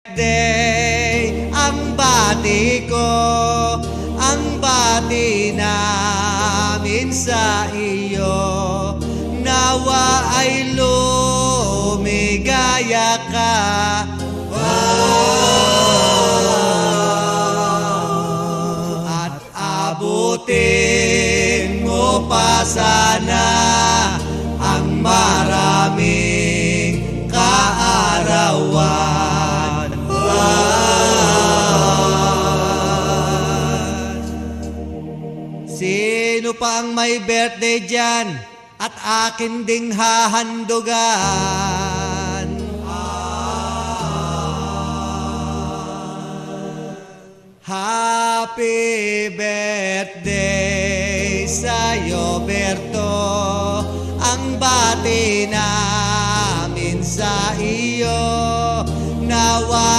Day, ang bati ko, ang bati namin sa iyo. Nawa ay lumigaya ka. At abutin mo pa sana ang maraming kaarawan. Sino pa ang may birthday dyan at akin ding hahandugan? Happy birthday sa'yo, Berto. Ang bati namin sa iyo. Nawa